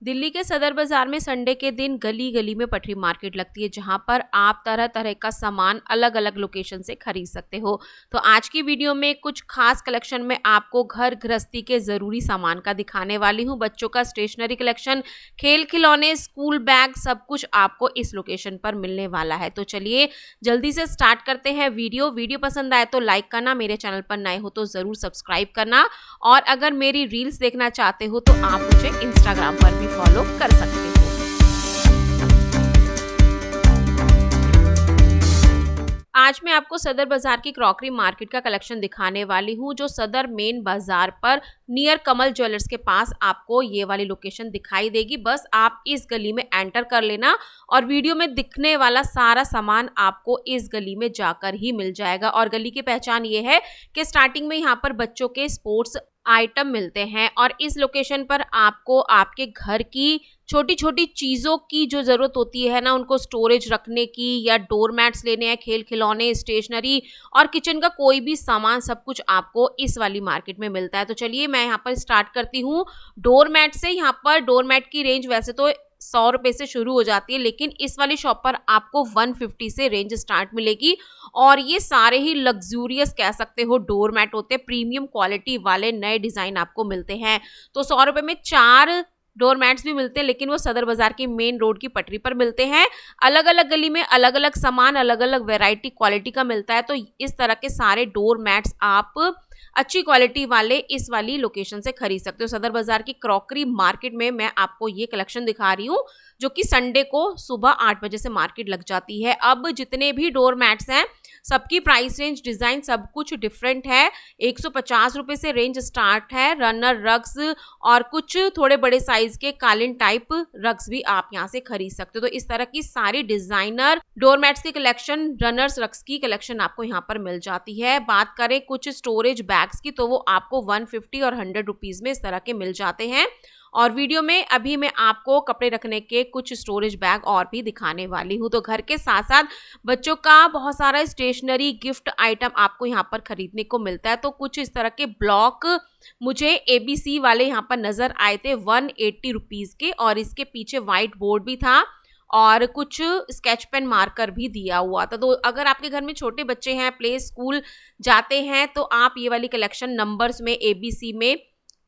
दिल्ली के सदर बाजार में संडे के दिन गली गली में पटरी मार्केट लगती है, जहां पर आप तरह तरह का सामान अलग अलग लोकेशन से खरीद सकते हो। तो आज की वीडियो में कुछ खास कलेक्शन में आपको घर गृहस्थी के जरूरी सामान का दिखाने वाली हूं। बच्चों का स्टेशनरी कलेक्शन, खेल खिलौने, स्कूल बैग, सब कुछ आपको इस लोकेशन पर मिलने वाला है। तो चलिए जल्दी से स्टार्ट करते हैं वीडियो पसंद आए तो लाइक करना, मेरे चैनल पर नए हो तो जरूर सब्सक्राइब करना, और अगर मेरी रील्स देखना चाहते हो तो आप मुझे इंस्टाग्राम पर भी फॉलो कर सकते हो। आज मैं आपको सदर बाजार की क्रॉकरी मार्केट का कलेक्शन दिखाने वाली हूँ, जो सदर मेन बाजार पर नियर कमल ज्वेलर्स के पास आपको ये वाली लोकेशन दिखाई देगी। बस आप इस गली में एंटर कर लेना और वीडियो में दिखने वाला सारा सामान आपको इस गली में जाकर ही मिल जाएगा। और गली की पहचान ये है कि स्टार्टिंग में यहाँ पर बच्चों के स्पोर्ट्स आइटम मिलते हैं, और इस लोकेशन पर आपको आपके घर की छोटी छोटी चीज़ों की जो ज़रूरत होती है ना, उनको स्टोरेज रखने की, या डोर मैट्स लेने हैं, खेल खिलौने, स्टेशनरी और किचन का कोई भी सामान, सब कुछ आपको इस वाली मार्केट में मिलता है। तो चलिए मैं यहाँ पर स्टार्ट करती हूँ डोर मैट से। यहाँ पर डोर मैट की रेंज वैसे तो 100 रुपये से शुरू हो जाती है, लेकिन इस वाली शॉप पर आपको 150 से रेंज स्टार्ट मिलेगी। और ये सारे ही लग्जूरियस कह सकते हो डोर मैट होते हैं, प्रीमियम क्वालिटी वाले नए डिज़ाइन आपको मिलते हैं। तो 100 रुपये में 4 डोर मैट्स भी मिलते हैं, लेकिन वो सदर बाजार की मेन रोड की पटरी पर मिलते हैं। अलग अलग गली में अलग अलग सामान, अलग अलग वैरायटी क्वालिटी का मिलता है। तो इस तरह के सारे डोर मैट्स आप अच्छी क्वालिटी वाले इस वाली लोकेशन से खरीद सकते हो। सदर बाजार की क्रॉकरी मार्केट में मैं आपको ये कलेक्शन दिखा रही हूँ, जो कि संडे को सुबह 8 बजे से मार्केट लग जाती है। अब जितने भी डोर मैट्स हैं, सबकी प्राइस रेंज, डिज़ाइन सब कुछ डिफरेंट है। 150 रुपये से रेंज स्टार्ट है। रनर रग्स और कुछ थोड़े बड़े साइज के कालीन टाइप रग्स भी आप यहाँ से खरीद सकते हो। तो इस तरह की सारी डिजाइनर डोर मैट्स की कलेक्शन, रनर्स रग्स की कलेक्शन आपको यहाँ पर मिल जाती है। बात करें कुछ स्टोरेज बैग्स की, तो वो आपको 150 और 100 रुपीज़ में इस तरह के मिल जाते हैं। और वीडियो में अभी मैं आपको कपड़े रखने के कुछ स्टोरेज बैग और भी दिखाने वाली हूँ। तो घर के साथ साथ बच्चों का बहुत सारा स्टेशनरी गिफ्ट आइटम आपको यहाँ पर खरीदने को मिलता है। तो कुछ इस तरह के ब्लॉक मुझे ABC वाले यहाँ पर नजर आए थे 180 रुपीज़ के, और इसके पीछे व्हाइट बोर्ड भी था और कुछ स्केच पेन मार्कर भी दिया हुआ था। तो अगर आपके घर में छोटे बच्चे हैं, प्ले स्कूल जाते हैं, तो आप ये वाली कलेक्शन नंबर्स में ABC में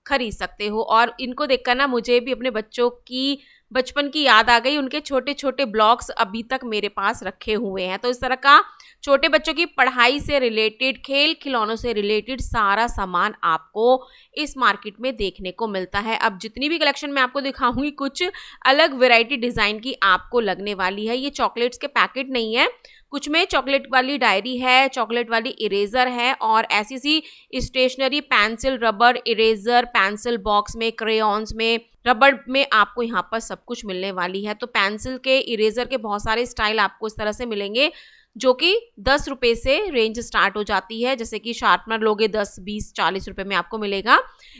खरीद सकते हो। और इनको देखकर ना मुझे भी अपने बच्चों की बचपन की याद आ गई। उनके छोटे छोटे ब्लॉक्स अभी तक मेरे पास रखे हुए हैं। तो इस तरह का छोटे बच्चों की पढ़ाई से रिलेटेड, खेल खिलौनों से रिलेटेड सारा सामान आपको इस मार्केट में देखने को मिलता है। अब जितनी भी कलेक्शन मैं आपको दिखाऊंगी, कुछ अलग वैरायटी डिज़ाइन की आपको लगने वाली है। ये चॉकलेट्स के पैकेट नहीं है, कुछ में चॉकलेट वाली डायरी है, चॉकलेट वाली इरेजर है, और ऐसी सी stationery, pencil, rubber, eraser, pencil box में, क्रेयॉन्स में, रबर में आपको यहाँ पर सब कुछ मिलने वाली है। तो पेंसिल के, इरेजर के बहुत सारे स्टाइल आपको इस तरह से मिलेंगे, जो कि 10 रुपये से रेंज स्टार्ट हो जाती है। जैसे कि शार्पनर लोगे 10, 20, 40 रुपये में आपको मिलेगा।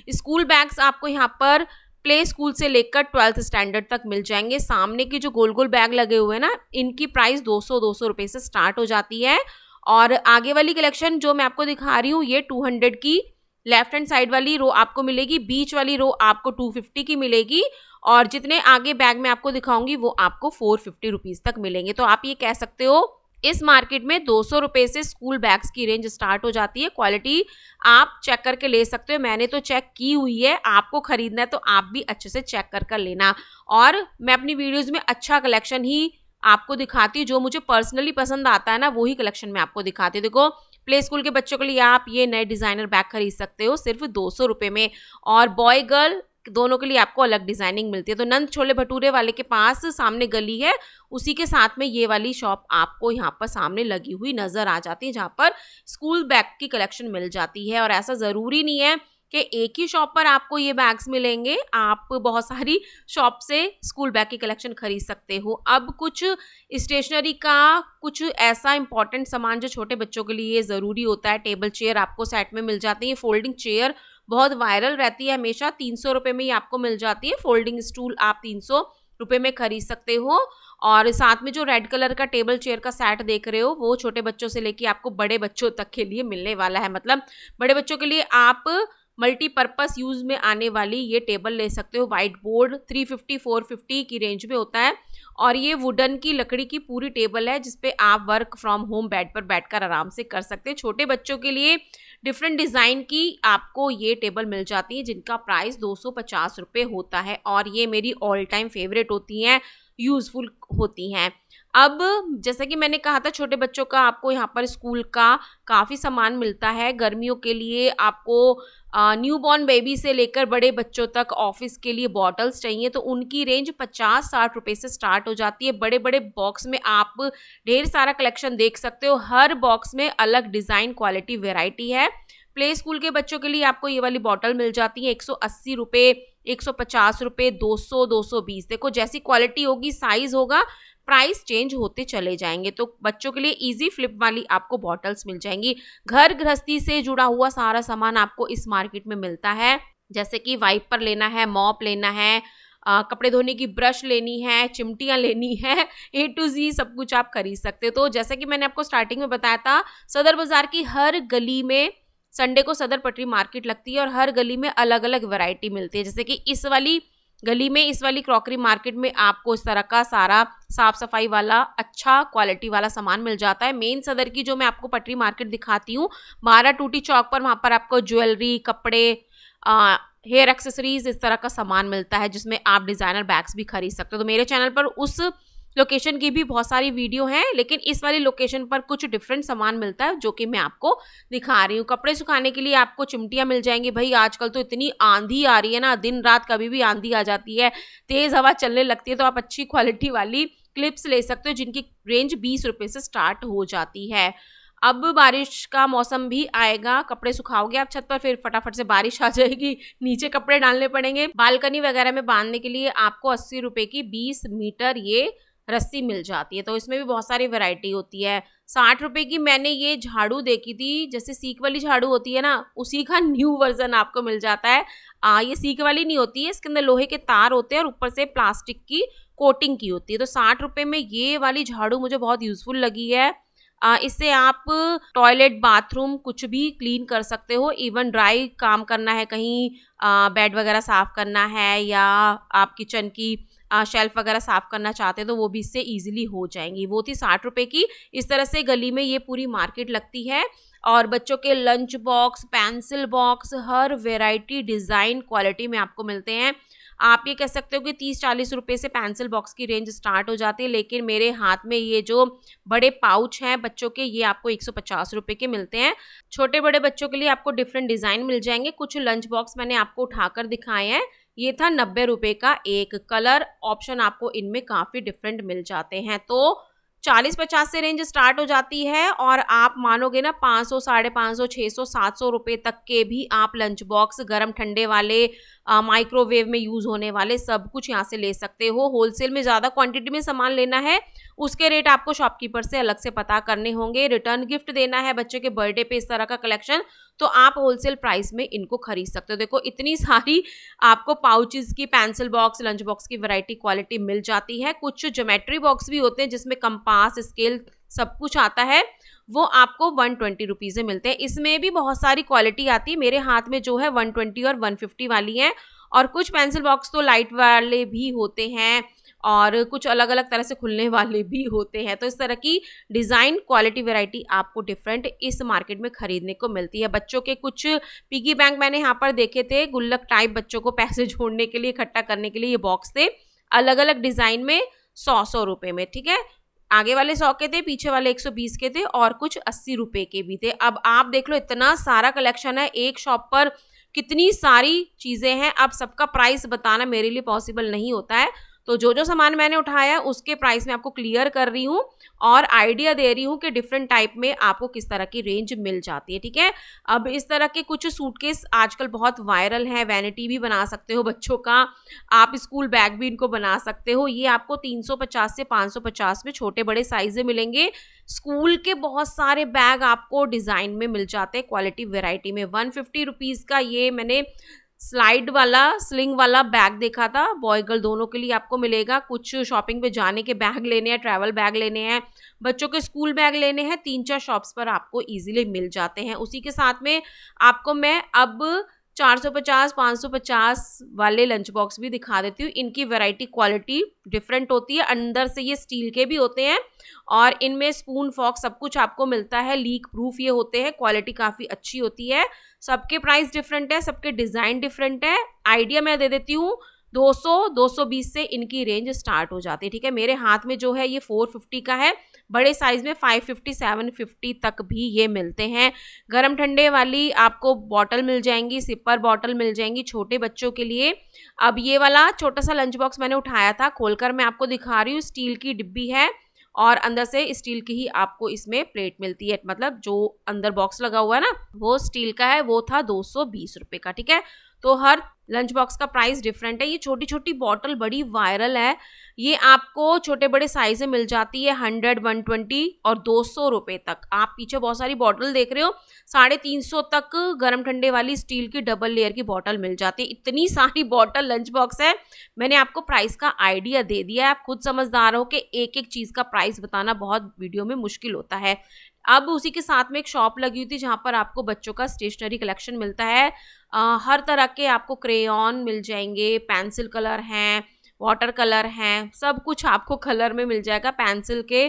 स्कूल बैग्स आपको यहाँ पर प्ले स्कूल से लेकर 12th स्टैंडर्ड तक मिल जाएंगे। सामने की जो गोल गोल बैग लगे हुए हैं ना, इनकी प्राइस 200 रुपये से स्टार्ट हो जाती है। और आगे वाली कलेक्शन जो मैं आपको दिखा रही हूँ, ये 200 की लेफ्ट हैंड साइड वाली रो आपको मिलेगी, बीच वाली रो आपको 250 की मिलेगी, और जितने आगे बैग में आपको दिखाऊंगी वो आपको 450 रुपीज़ तक मिलेंगे। तो आप ये कह सकते हो इस मार्केट में 200 रुपये से स्कूल बैग्स की रेंज स्टार्ट हो जाती है। क्वालिटी आप चेक करके ले सकते हो, मैंने तो चेक की हुई है। आपको खरीदना है तो आप भी अच्छे से चेक कर लेना। और मैं अपनी वीडियोस में अच्छा कलेक्शन ही आपको दिखाती हूँ, जो मुझे पर्सनली पसंद आता है ना, वही कलेक्शन मैं आपको दिखाती हूँ। देखो, प्ले स्कूल के बच्चों के लिए आप ये नए डिज़ाइनर बैग खरीद सकते हो सिर्फ 200 रुपये में, और बॉय गर्ल दोनों के लिए आपको अलग डिजाइनिंग मिलती है। तो नंद छोले भटूरे वाले के पास सामने गली है, उसी के साथ में ये वाली शॉप आपको यहाँ पर सामने लगी हुई नजर आ जाती है, जहाँ पर स्कूल बैग की कलेक्शन मिल जाती है। और ऐसा ज़रूरी नहीं है कि एक ही शॉप पर आपको ये बैग्स मिलेंगे, आप बहुत सारी शॉप से स्कूल बैग की कलेक्शन खरीद सकते हो। अब कुछ स्टेशनरी का, कुछ ऐसा इंपॉर्टेंट सामान जो छोटे बच्चों के लिए ज़रूरी होता है। टेबल चेयर आपको सेट में मिल जाती है। फोल्डिंग चेयर बहुत वायरल रहती है हमेशा, 300 रुपये में ही आपको मिल जाती है। फोल्डिंग स्टूल आप 300 रुपये में खरीद सकते हो। और साथ में जो रेड कलर का टेबल चेयर का सेट देख रहे हो, वो छोटे बच्चों से लेके आपको बड़े बच्चों तक के लिए मिलने वाला है। मतलब बड़े बच्चों के लिए आप मल्टीपर्पस यूज में आने वाली ये टेबल ले सकते हो। व्हाइट बोर्ड 350-450 की रेंज में होता है और ये वुडन की लकड़ी की पूरी टेबल है जिसपे आप वर्क फ्रॉम होम बेड पर बैठकर आराम से कर सकते हैं। छोटे बच्चों के लिए डिफरेंट डिजाइन की आपको ये टेबल मिल जाती है जिनका प्राइस 250 रुपये होता है और ये मेरी ऑल टाइम फेवरेट होती हैं, यूजफुल होती हैं। अब जैसा कि मैंने कहा था छोटे बच्चों का आपको यहाँ पर स्कूल का काफ़ी सामान मिलता है। गर्मियों के लिए आपको न्यूबॉर्न बेबी से लेकर बड़े बच्चों तक ऑफिस के लिए बॉटल्स चाहिए तो उनकी रेंज 50-60 रुपये से स्टार्ट हो जाती है। बड़े बड़े बॉक्स में आप ढेर सारा कलेक्शन देख सकते हो। हर बॉक्स में अलग डिज़ाइन, क्वालिटी, वेराइटी है। प्ले स्कूल के बच्चों के लिए आपको ये वाली बॉटल मिल जाती है 180 रुपये, 150 रुपये, 200, 220। देखो जैसी क्वालिटी होगी, साइज होगा, प्राइस चेंज होते चले जाएंगे। तो बच्चों के लिए इजी फ्लिप वाली आपको बॉटल्स मिल जाएंगी। घर गृहस्थी से जुड़ा हुआ सारा सामान आपको इस मार्केट में मिलता है, जैसे कि वाइपर लेना है, मॉप लेना है, कपड़े धोने की ब्रश लेनी है, चिमटियाँ लेनी है, A to Z सब कुछ आप खरीद सकते हो। तो जैसा कि मैंने आपको स्टार्टिंग में बताया था, सदर बाजार की हर गली में संडे को सदर पटरी मार्केट लगती है और हर गली में अलग अलग वैरायटी मिलती है। जैसे कि इस वाली गली में, इस वाली क्रॉकरी मार्केट में आपको इस तरह का सारा साफ सफाई वाला अच्छा क्वालिटी वाला सामान मिल जाता है। मेन सदर की जो मैं आपको पटरी मार्केट दिखाती हूँ, 12 टूटी चौक पर, वहाँ पर आपको ज्वेलरी, कपड़े, हेयर एक्सेसरीज, इस तरह का सामान मिलता है जिसमें आप डिजाइनर बैग्स भी खरीद सकते हो। तो मेरे चैनल पर उस लोकेशन की भी बहुत सारी वीडियो हैं, लेकिन इस वाली लोकेशन पर कुछ डिफरेंट सामान मिलता है जो कि मैं आपको दिखा रही हूँ। कपड़े सुखाने के लिए आपको चिमटियाँ मिल जाएंगी। भाई आजकल तो इतनी आंधी आ रही है ना, दिन रात कभी भी आंधी आ जाती है, तेज हवा चलने लगती है, तो आप अच्छी क्वालिटी वाली क्लिप्स ले सकते हो जिनकी रेंज 20 रुपये से स्टार्ट हो जाती है। अब बारिश का मौसम भी आएगा, कपड़े सुखाओगे आप छत पर, फिर फटाफट से बारिश आ जाएगी, नीचे कपड़े डालने पड़ेंगे। बालकनी वगैरह में बांधने के लिए आपको 80 रुपये की 20 मीटर ये रस्सी मिल जाती है। तो इसमें भी बहुत सारी वैरायटी होती है। 60 रुपये की मैंने ये झाड़ू देखी थी, जैसे सीक वाली झाड़ू होती है ना, उसी का न्यू वर्जन आपको मिल जाता है। ये सीक वाली नहीं होती है, इसके अंदर लोहे के तार होते हैं और ऊपर से प्लास्टिक की कोटिंग की होती है। तो 60 रुपये में ये वाली झाड़ू मुझे बहुत यूजफुल लगी है। इससे आप टॉयलेट, बाथरूम कुछ भी क्लीन कर सकते हो। इवन ड्राई काम करना है, कहीं बेड वगैरह साफ करना है या आप किचन की शेल्फ वगैरह साफ करना चाहते हैं तो वो भी इससे इजीली हो जाएंगी। वो थी 60 रुपये की। इस तरह से गली में ये पूरी मार्केट लगती है और बच्चों के लंच बॉक्स, पेंसिल बॉक्स, हर वेराइटी, डिज़ाइन, क्वालिटी में आपको मिलते हैं। आप ये कह सकते हो कि 30-40 रुपये से पेंसिल बॉक्स की रेंज स्टार्ट हो जाती है, लेकिन मेरे हाथ में ये जो बड़े पाउच हैं बच्चों के, ये आपको 150 रुपये के मिलते हैं। छोटे बड़े बच्चों के लिए आपको डिफरेंट डिज़ाइन मिल जाएंगे। कुछ लंच बॉक्स मैंने आपको उठाकर दिखाए हैं। ये था 90 रुपये का एक। कलर ऑप्शन आपको इनमें काफ़ी डिफरेंट मिल जाते हैं। तो 40-50 से रेंज स्टार्ट हो जाती है और आप मानोगे ना, 500, 550, 600, 700 रुपये तक के भी आप लंच बॉक्स, गर्म ठंडे वाले, माइक्रोवेव में यूज़ होने वाले, सब कुछ यहाँ से ले सकते हो। होलसेल में ज़्यादा क्वांटिटी में सामान लेना है, उसके रेट आपको शॉपकीपर से अलग से पता करने होंगे। रिटर्न गिफ्ट देना है बच्चे के बर्थडे पे, इस तरह का कलेक्शन, तो आप होलसेल प्राइस में इनको खरीद सकते हो। देखो इतनी सारी आपको पाउचेस की, पेंसिल बॉक्स, लंच बॉक्स की वैरायटी, क्वालिटी मिल जाती है। कुछ ज्योमेट्री बॉक्स भी होते हैं जिसमें कंपास, स्केल सब कुछ आता है, वो आपको 120 रुपीज़ में मिलते हैं। इसमें भी बहुत सारी क्वालिटी आती है। मेरे हाथ में जो है 120 और 150 वाली है, और कुछ पेंसिल बॉक्स तो लाइट वाले भी होते हैं और कुछ अलग अलग तरह से खुलने वाले भी होते हैं। तो इस तरह की डिज़ाइन, क्वालिटी, वैरायटी आपको डिफरेंट इस मार्केट में खरीदने को मिलती है। बच्चों के कुछ पिगी बैंक मैंने यहाँ पर देखे थे, गुल्लक टाइप, बच्चों को पैसे जोड़ने के लिए, इकट्ठा करने के लिए ये बॉक्स थे, अलग अलग डिज़ाइन में, 100-100 रुपये में। ठीक है, आगे वाले 100 के थे, पीछे वाले 120 के थे और कुछ 80 रुपये के भी थे। अब आप देख लो, इतना सारा कलेक्शन है एक शॉप पर, कितनी सारी चीज़ें हैं। अब सबका प्राइस बताना मेरे लिए पॉसिबल नहीं होता है, तो जो जो सामान मैंने उठाया उसके प्राइस मैं आपको क्लियर कर रही हूँ और आइडिया दे रही हूँ कि डिफरेंट टाइप में आपको किस तरह की रेंज मिल जाती है। ठीक है, अब इस तरह के कुछ सूटकेस आजकल बहुत वायरल हैं। वैनिटी भी बना सकते हो बच्चों का, आप स्कूल बैग भी इनको बना सकते हो। ये आपको 350 से 550 में छोटे बड़े साइज में मिलेंगे। स्कूल के बहुत सारे बैग आपको डिज़ाइन में मिल जाते हैं, क्वालिटी, वेराइटी में। 150 रुपीज़ का ये मैंने स्लाइड वाला, स्लिंग वाला बैग देखा था, बॉय गर्ल दोनों के लिए आपको मिलेगा। कुछ शॉपिंग पे जाने के बैग लेने हैं, ट्रैवल बैग लेने हैं, बच्चों के स्कूल बैग लेने हैं, 3-4 शॉप्स पर आपको इजीली मिल जाते हैं। उसी के साथ में आपको मैं अब 450 550 वाले लंच बॉक्स भी दिखा देती हूँ। इनकी वैरायटी क्वालिटी डिफरेंट होती है, अंदर से ये स्टील के भी होते हैं और इनमें स्पून फॉर्क सब कुछ आपको मिलता है, लीक प्रूफ ये होते हैं, क्वालिटी काफ़ी अच्छी होती है। सबके प्राइस डिफरेंट है, सबके डिज़ाइन डिफरेंट है। आइडिया मैं दे देती हूँ, 200-220 से इनकी रेंज स्टार्ट हो जाती है, ठीक है। मेरे हाथ में जो है ये 450 का है, बड़े साइज में 550-750 तक भी ये मिलते हैं। गरम ठंडे वाली आपको बॉटल मिल जाएंगी, सिपर बॉटल मिल जाएंगी छोटे बच्चों के लिए। अब ये वाला छोटा सा लंच बॉक्स मैंने उठाया था, खोलकर मैं आपको दिखा रही हूँ। स्टील की डिब्बी है और अंदर से स्टील की ही आपको इसमें प्लेट मिलती है, मतलब जो अंदर बॉक्स लगा हुआ है ना वो स्टील का है। वो था 220 रुपए का, ठीक है। तो हर लंच बॉक्स का प्राइस डिफरेंट है। ये छोटी छोटी बॉटल बड़ी वायरल है, ये आपको छोटे बड़े साइज में मिल जाती है 100, 120 और 200 रुपए तक। आप पीछे बहुत सारी बॉटल देख रहे हो, 350 तक गर्म ठंडे वाली स्टील की डबल लेयर की बॉटल मिल जाती है। इतनी सारी बॉटल लंच बॉक्स है, मैंने आपको प्राइस का आइडिया दे दिया है। आप खुद समझदार हो कि एक एक चीज का प्राइस बताना बहुत वीडियो में मुश्किल होता है। अब उसी के साथ में एक शॉप लगी हुई थी जहाँ पर आपको बच्चों का स्टेशनरी कलेक्शन मिलता है। हर तरह के आपको क्रेयॉन मिल जाएंगे, पेंसिल कलर हैं, वाटर कलर हैं, सब कुछ आपको कलर में मिल जाएगा। पेंसिल के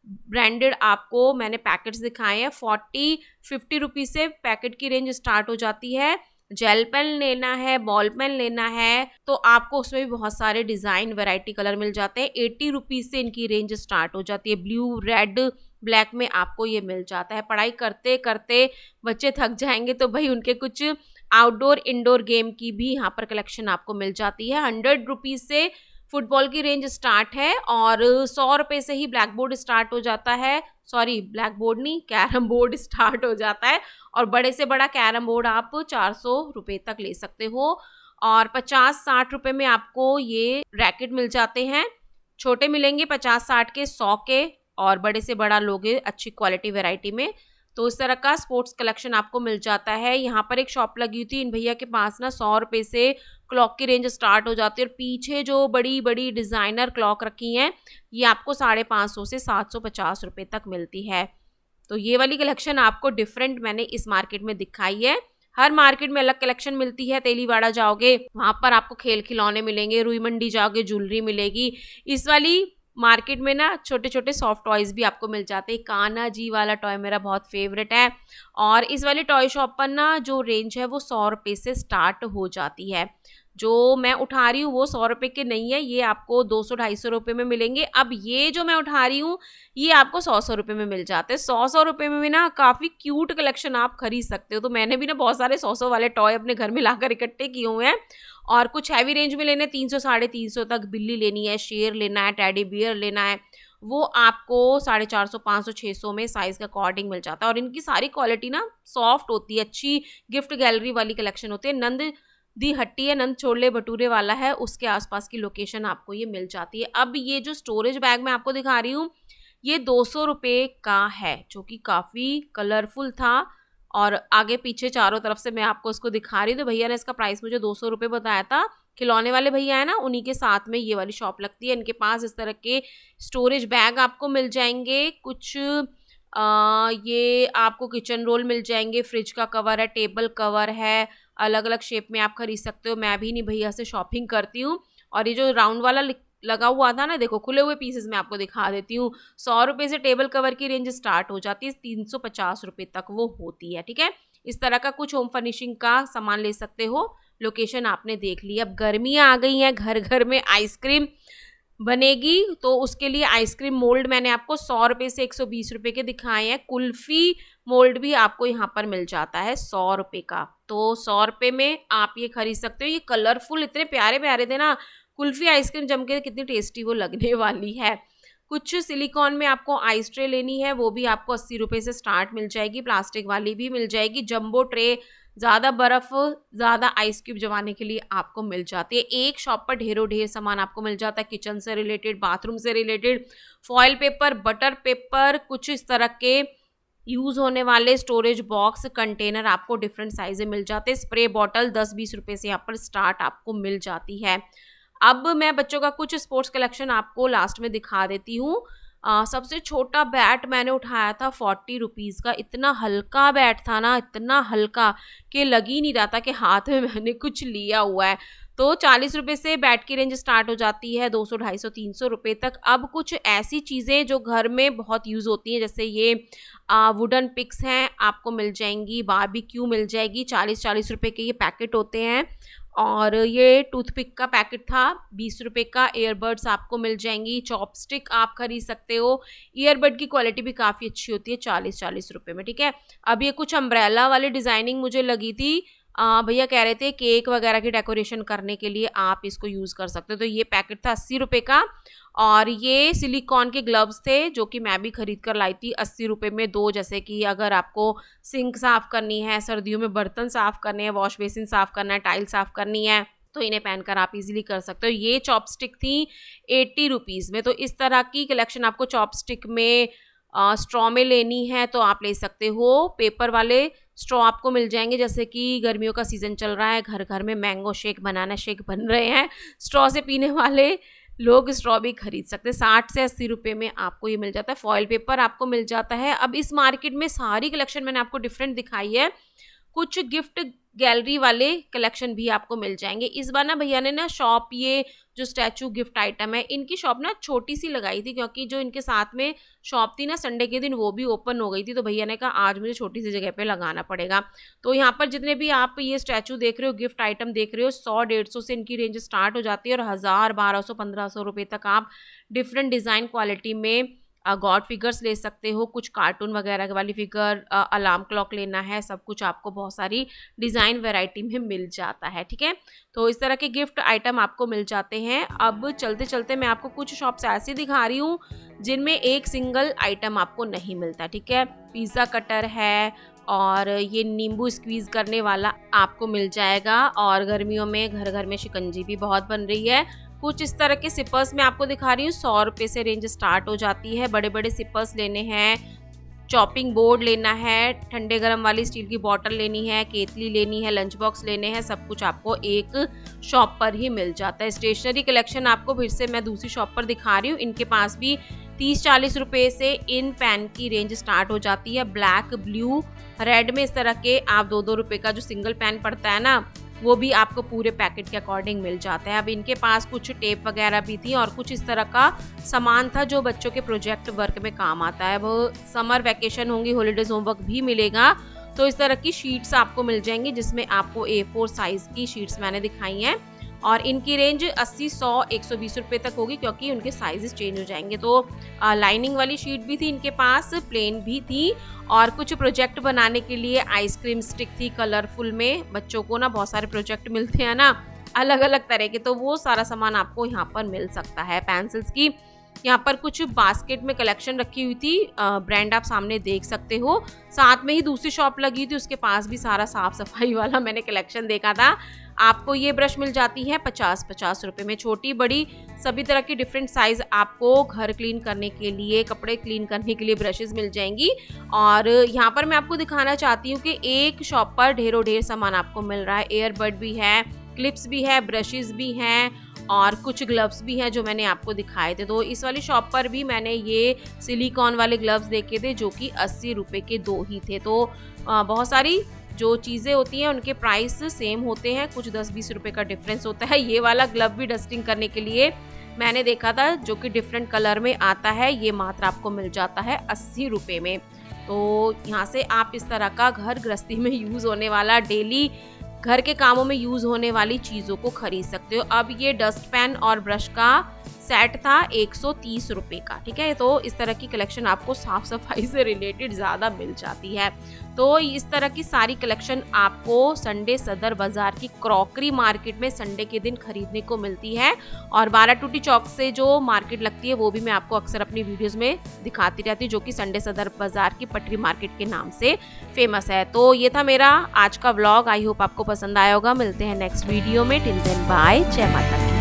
ब्रांडेड आपको मैंने पैकेट्स दिखाए हैं, 40-50 रुपीज़ से पैकेट की रेंज स्टार्ट हो जाती है। जेल पेन लेना है, बॉल पेन लेना है तो आपको उसमें भी बहुत सारे डिज़ाइन वैरायटी कलर मिल जाते हैं। 80 रुपीज़ से इनकी रेंज स्टार्ट हो जाती है। ब्लू, रेड, ब्लैक में आपको ये मिल जाता है। पढ़ाई करते करते बच्चे थक जाएंगे तो भाई उनके कुछ आउटडोर इंडोर गेम की भी यहाँ पर कलेक्शन आपको मिल जाती है। 100 रुपीज़ से फुटबॉल की रेंज स्टार्ट है और 100 रुपये से ही ब्लैक बोर्ड स्टार्ट हो जाता है। सॉरी, ब्लैक बोर्ड नहीं, कैरम बोर्ड स्टार्ट हो जाता है और बड़े से बड़ा कैरम बोर्ड आप 400 रुपये तक ले सकते हो। और 50-60 रुपये में आपको ये रैकेट मिल जाते हैं। छोटे मिलेंगे 50-60 के, 100 के, और बड़े से बड़ा लोगे अच्छी क्वालिटी वैरायटी में तो इस तरह का स्पोर्ट्स कलेक्शन आपको मिल जाता है। यहाँ पर एक शॉप लगी हुई थी इन भैया के पास ना, 100 रुपये से क्लॉक की रेंज स्टार्ट हो जाती है और पीछे जो बड़ी बड़ी डिज़ाइनर क्लॉक रखी हैं ये आपको 550 से 750 रुपये तक मिलती है। तो ये वाली कलेक्शन आपको डिफरेंट मैंने इस मार्केट में दिखाई है। हर मार्केट में अलग कलेक्शन मिलती है। तेलीवाड़ा जाओगे वहाँ पर आपको खेल खिलौने मिलेंगे, रुई मंडी जाओगे ज्वेलरी मिलेगी। इस वाली मार्केट में ना छोटे छोटे सॉफ्ट टॉयज भी आपको मिल जाते हैं। कान्हा जी वाला टॉय मेरा बहुत फेवरेट है और इस वाली टॉय शॉप पर ना जो रेंज है वो 100 रुपये से स्टार्ट हो जाती है। जो मैं उठा रही हूँ वो 100 रुपये के नहीं है, ये आपको 200-250 रुपये में मिलेंगे। अब ये जो मैं उठा रही हूँ ये आपको 100-100 रुपये में मिल जाते हैं। 100-100 रुपये में भी ना काफ़ी क्यूट कलेक्शन आप खरीद सकते हो। तो मैंने भी ना बहुत सारे 100-100 वाले टॉय अपने घर में लाकर इकट्ठे किए हुए हैं और कुछ हैवी रेंज में लेने 300-350 तक। बिल्ली लेनी है, शेर लेना है, टेडी बियर लेना है, वो आपको 450, 500, 600 में साइज़ के अकॉर्डिंग मिल जाता है। और इनकी सारी क्वालिटी ना सॉफ्ट होती है, अच्छी गिफ्ट गैलरी वाली कलेक्शन होती है। नंद दी हट्टी है, नंद छोले भटूरे वाला है, उसके आसपास की लोकेशन आपको ये मिल जाती है। अब ये जो स्टोरेज बैग मैं आपको दिखा रही हूँ ये 200 रुपये का है, जो कि काफ़ी कलरफुल था और आगे पीछे चारों तरफ से मैं आपको इसको दिखा रही हूँ। तो भैया ने इसका प्राइस मुझे 200 रुपये बताया था। खिलौने वाले भैया है ना, उन्हीं के साथ में ये वाली शॉप लगती है। इनके पास इस तरह के स्टोरेज बैग आपको मिल जाएंगे। कुछ ये आपको किचन रोल मिल जाएंगे, फ्रिज का कवर है, टेबल कवर है, अलग अलग शेप में आप खरीद सकते हो। मैं भी नहीं भैया से शॉपिंग करती हूँ। और ये जो राउंड वाला लगा हुआ था ना, देखो खुले हुए पीसेस मैं आपको दिखा देती हूँ। 100 रुपये से टेबल कवर की रेंज स्टार्ट हो जाती है, 350 रुपये तक वो होती है, ठीक है। इस तरह का कुछ होम फर्निशिंग का सामान ले सकते हो। लोकेशन आपने देख ली। अब गर्मियाँ आ गई हैं, घर घर में आइसक्रीम बनेगी तो उसके लिए आइसक्रीम मोल्ड मैंने आपको 100 रुपये से 120 रुपये के दिखाए हैं। कुल्फ़ी मोल्ड भी आपको यहाँ पर मिल जाता है 100 रुपये का। तो 100 रुपये में आप ये खरीद सकते हो। ये कलरफुल इतने प्यारे प्यारे थे ना, कुल्फ़ी आइसक्रीम जम के कितनी टेस्टी वो लगने वाली है। कुछ सिलिकॉन में आपको आइस ट्रे लेनी है, वो भी आपको 80 रुपये से स्टार्ट मिल जाएगी। प्लास्टिक वाली भी मिल जाएगी। जंबो ट्रे, ज़्यादा बर्फ़, ज़्यादा आइस क्यूब जमाने के लिए आपको मिल जाती है। एक शॉप पर ढेरों ढेर सामान आपको मिल जाता है, किचन से रिलेटेड, बाथरूम से related, foil paper, butter paper, कुछ इस तरह के यूज़ होने वाले स्टोरेज बॉक्स, कंटेनर आपको डिफरेंट साइज़ें मिल जाते हैं। स्प्रे बॉटल 10-20 रुपये से यहाँ पर स्टार्ट आपको मिल जाती है। अब मैं बच्चों का कुछ स्पोर्ट्स कलेक्शन आपको लास्ट में दिखा देती हूँ। सबसे छोटा बैट मैंने उठाया था 40 रुपीज़ का। इतना हल्का बैट था ना, इतना हल्का कि लग ही नहीं रहा था कि हाथ में मैंने कुछ लिया हुआ है। तो 40 रुपए से बैट की रेंज स्टार्ट हो जाती है 200, 250, 300 रुपए तक। अब कुछ ऐसी चीज़ें जो घर में बहुत यूज़ होती हैं, जैसे ये वुडन पिक्स हैं, आपको मिल जाएंगी। बारबेक्यू मिल जाएगी, 40-40 रुपए के ये पैकेट होते हैं। और ये टूथपिक का पैकेट था 20 रुपए का। ईयरबड्स आपको मिल जाएंगी, चॉपस्टिक आप खरीद सकते हो। ईयरबड की क्वालिटी भी काफ़ी अच्छी होती है 40-40 रुपए में, ठीक है। अब ये कुछ अम्ब्रेला वाली डिज़ाइनिंग मुझे लगी थी। भैया कह रहे थे केक वगैरह की डेकोरेशन करने के लिए आप इसको यूज़ कर सकते हो। तो ये पैकेट था 80 रुपए का। और ये सिलिकॉन के ग्लव्स थे जो कि मैं भी खरीद कर लाई थी 80 रुपए में 2। जैसे कि अगर आपको सिंक साफ़ करनी है, सर्दियों में बर्तन साफ़ करने हैं, वॉश बेसिन साफ़ करना है, टाइल साफ़ करनी है, तो इन्हें पहनकर आप इजीली कर सकते हो। ये चॉपस्टिक थी 80 रुपीज़ में। तो इस तरह की कलेक्शन आपको चॉपस्टिक में स्ट्रॉ में लेनी है तो आप ले सकते हो। पेपर वाले स्ट्रॉ आपको मिल जाएंगे, जैसे कि गर्मियों का सीज़न चल रहा है, घर घर में मैंगो शेक, बनाना शेक बन रहे हैं, स्ट्रॉ से पीने वाले लोग स्ट्रॉ भी खरीद सकते हैं। 60 से 80 रुपए में आपको ये मिल जाता है। फॉयल पेपर आपको मिल जाता है। अब इस मार्केट में सारी कलेक्शन मैंने आपको डिफरेंट दिखाई है। कुछ गिफ्ट गैलरी वाले कलेक्शन भी आपको मिल जाएंगे। इस बार ना भैया ने ना शॉप, ये जो स्टैचू गिफ्ट आइटम है, इनकी शॉप ना छोटी सी लगाई थी, क्योंकि जो इनके साथ में शॉप थी ना संडे के दिन वो भी ओपन हो गई थी। तो भैया ने कहा आज मुझे छोटी सी जगह पे लगाना पड़ेगा। तो यहाँ पर जितने भी आप ये स्टैचू देख रहे हो, गिफ्ट आइटम देख रहे हो, 100-150 से इनकी रेंज स्टार्ट हो जाती है और 1000, 1200-1500 रुपये तक आप डिफरेंट डिज़ाइन क्वालिटी में गॉड फिगर्स ले सकते हो। कुछ कार्टून वगैरह वाली फिगर, अलार्म क्लॉक लेना है, सब कुछ आपको बहुत सारी डिज़ाइन वैरायटी में मिल जाता है, ठीक है। तो इस तरह के गिफ्ट आइटम आपको मिल जाते हैं। अब चलते चलते मैं आपको कुछ शॉप्स ऐसी दिखा रही हूँ जिनमें एक सिंगल आइटम आपको नहीं मिलता, ठीक है। पिज़्ज़ा कटर है और ये नींबू स्क्वीज़ करने वाला आपको मिल जाएगा। और गर्मियों में घर घर में शिकंजी भी बहुत बन रही है। कुछ इस तरह के सिपर्स मैं आपको दिखा रही हूँ, 100 रुपये से रेंज स्टार्ट हो जाती है। बड़े बड़े सिपर्स लेने हैं, चॉपिंग बोर्ड लेना है, ठंडे गर्म वाली स्टील की बॉटल लेनी है, केतली लेनी है, लंच बॉक्स लेने हैं, सब कुछ आपको एक शॉप पर ही मिल जाता है। स्टेशनरी कलेक्शन आपको फिर से मैं दूसरी शॉप पर दिखा रही हूँ। इनके पास भी 30-40 रुपये से इन पेन की रेंज स्टार्ट हो जाती है। ब्लैक, ब्लू, रेड में इस तरह के आप 2-2 रुपये का जो सिंगल पेन पड़ता है ना, वो भी आपको पूरे पैकेट के अकॉर्डिंग मिल जाता है। अब इनके पास कुछ टेप वगैरह भी थी और कुछ इस तरह का सामान था जो बच्चों के प्रोजेक्ट वर्क में काम आता है। वो समर वैकेशन होंगी, हॉलीडेज होमवर्क भी मिलेगा, तो इस तरह की शीट्स आपको मिल जाएंगी, जिसमें आपको A4 साइज़ की शीट्स मैंने दिखाई हैं। और इनकी रेंज 80, 100, 120 रुपये तक होगी, क्योंकि उनके साइजेस चेंज हो जाएंगे। तो लाइनिंग वाली शीट भी थी इनके पास, प्लेन भी थी। और कुछ प्रोजेक्ट बनाने के लिए आइसक्रीम स्टिक थी कलरफुल में। बच्चों को ना बहुत सारे प्रोजेक्ट मिलते हैं ना अलग अलग तरह के, तो वो सारा सामान आपको यहाँ पर मिल सकता है। पेंसिल्स की यहाँ पर कुछ बास्केट में कलेक्शन रखी हुई थी, ब्रांड आप सामने देख सकते हो। साथ में ही दूसरी शॉप लगी थी, उसके पास भी सारा साफ सफाई वाला मैंने कलेक्शन देखा था। आपको ये ब्रश मिल जाती है 50-50 रुपये में, छोटी बड़ी सभी तरह की डिफरेंट साइज़ आपको घर क्लीन करने के लिए, कपड़े क्लीन करने के लिए ब्रशेज़ मिल जाएंगी। और यहाँ पर मैं आपको दिखाना चाहती हूँ कि एक शॉप पर ढेरों ढेर सामान आपको मिल रहा है। एयरबड भी है, क्लिप्स भी है, ब्रशेज़ भी हैं और कुछ ग्लव्स भी हैं जो मैंने आपको दिखाए थे। तो इस वाली शॉप पर भी मैंने ये सिलिकॉन वाले ग्लव्स देखे थे जो कि 80 रुपये के 2 ही थे। तो बहुत सारी जो चीज़ें होती हैं उनके प्राइस सेम होते हैं, कुछ 10-20 रुपये का डिफरेंस होता है। ये वाला ग्लव भी डस्टिंग करने के लिए मैंने देखा था जो कि डिफरेंट कलर में आता है, ये मात्र आपको मिल जाता है 80 रुपये में। तो यहाँ से आप इस तरह का घर गृहस्थी में यूज़ होने वाला, डेली घर के कामों में यूज़ होने वाली चीज़ों को खरीद सकते हो। अब ये डस्ट पेन और ब्रश का सेट था 130 रुपये का, ठीक है। तो इस तरह की कलेक्शन आपको साफ सफाई से रिलेटेड ज़्यादा मिल जाती है। तो इस तरह की सारी कलेक्शन आपको संडे सदर बाज़ार की क्रॉकरी मार्केट में संडे के दिन खरीदने को मिलती है। और 12 टूटी चौक से जो मार्केट लगती है वो भी मैं आपको अक्सर अपनी वीडियोस में दिखाती रहती हूँ, जो कि संडे सदर बाज़ार की पटरी मार्केट के नाम से फेमस है। तो ये था मेरा आज का व्लॉग, आई होप आपको पसंद आया होगा। मिलते हैं नेक्स्ट वीडियो में, टिल देन बाय, जय माता दी।